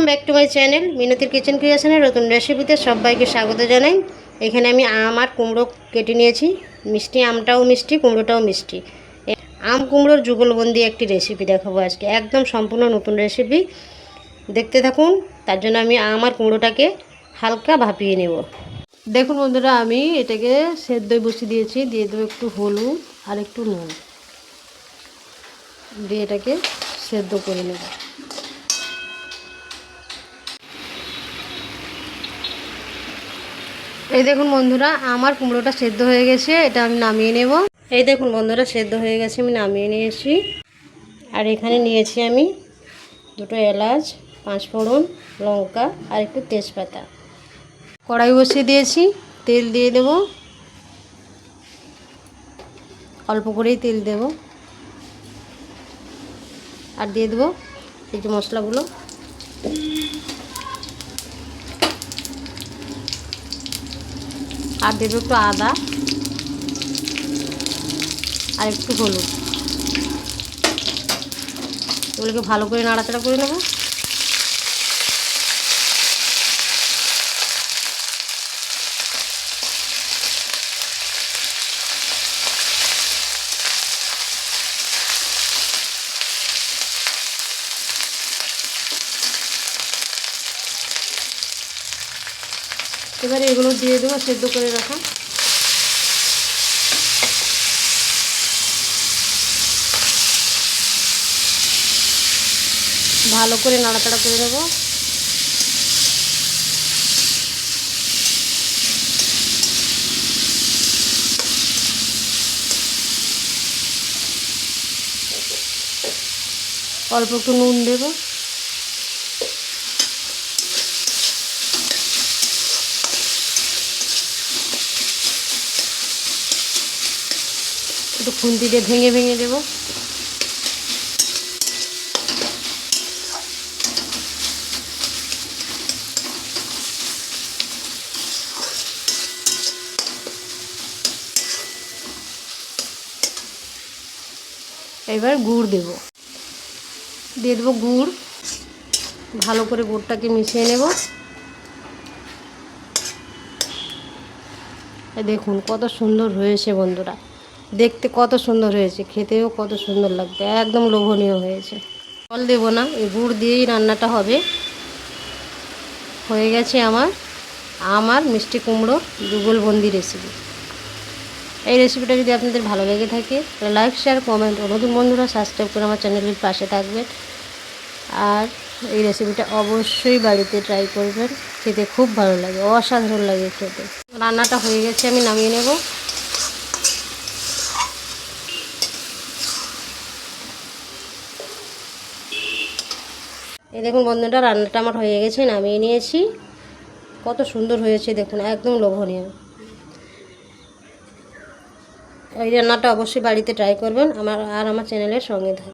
Welcome back to my channel মিনতির kitchen ক্রিয়েশনের নতুন রেসিপিতে সবাইকে স্বাগত জানাই। এখানে আমি আম আর কুমড়ো কেটে নিয়েছি। মিষ্টি আমটাও মিষ্টি, কুমড়োটাও মিষ্টি। আম কুমড়োর যুগলবন্দি একটি রেসিপি দেখাবো আজকে, একদম সম্পূর্ণ নতুন রেসিপি। দেখতে থাকুন। তার জন্য আমি আম আর কুমড়োটাকে হালকা ভাপিয়ে নেব। দেখুন বন্ধুরা, আমি এটাকে সেদ্ধ বসিয়ে দিয়েছি। দিয়ে দেবো একটু হলুদ আর একটু নুন, দিয়ে এটাকে সেদ্ধ করে নেব। এই দেখুন বন্ধুরা, আমার কুমড়োটা সেদ্ধ হয়ে গেছে, এটা আমি নামিয়ে নেব। এই দেখুন বন্ধুরা, সেদ্ধ হয়ে গেছে, আমি নামিয়ে নিয়েছি। আর এখানে নিয়েছি আমি দুটো এলাচ, 5 ফোড়ন, লঙ্কা আর একটু তেজপাতা। কড়াই বসিয়ে দিয়েছি, তেল দিয়ে দেব। অল্প করেই তেল দেব। আর দিয়ে দেবো এই যে মশলাগুলো। আর দেবো একটু আদা আর একটু হলুদ। এগুলোকে ভালো করে নাড়াচাড়া করে নেব। এবারে এগুলো দিয়ে দেবো সেদ্ধ করে রাখা। ভালো করে নাড়াচাড়া করে নেব। অল্প একটু নুন দেব। একটু খুন্তি দিয়ে ভেঙে ভেঙে দেব। এবার গুড় দেব। দিয়ে দেবো গুড়। ভালো করে গুড়টাকে মিশিয়ে নেব। দেখুন কত সুন্দর হয়েছে বন্ধুরা, দেখতে কত সুন্দর হয়েছে, খেতেও কত সুন্দর লাগবে, একদম লোভনীয় হয়েছে। জল দেবো না, এই গুড় দিয়েই রান্নাটা হবে। হয়ে গেছে আমার মিষ্টি কুমড়োর যুগলবন্দি রেসিপি। এই রেসিপিটা যদি আপনাদের ভালো লেগে থাকে তাহলে লাইক, শেয়ার, কমেন্ট ও নতুন বন্ধুরা সাবস্ক্রাইব করে আমার চ্যানেলের পাশে থাকবেন। আর এই রেসিপিটা অবশ্যই বাড়িতে ট্রাই করবেন, খেতে খুব ভালো লাগে, অসাধারণ লাগে খেতে। রান্নাটা হয়ে গেছে, আমি নামিয়ে নেব। এই দেখুন বন্ধুরা, রান্নাটা আমার হয়ে গেছে, নামিয়ে নিয়েছি। কত সুন্দর হয়েছে দেখুন, একদম লোভনীয়। এই রান্নাটা অবশ্যই বাড়িতে ট্রাই করবেন আমার চ্যানেলের সঙ্গে থাকবেন।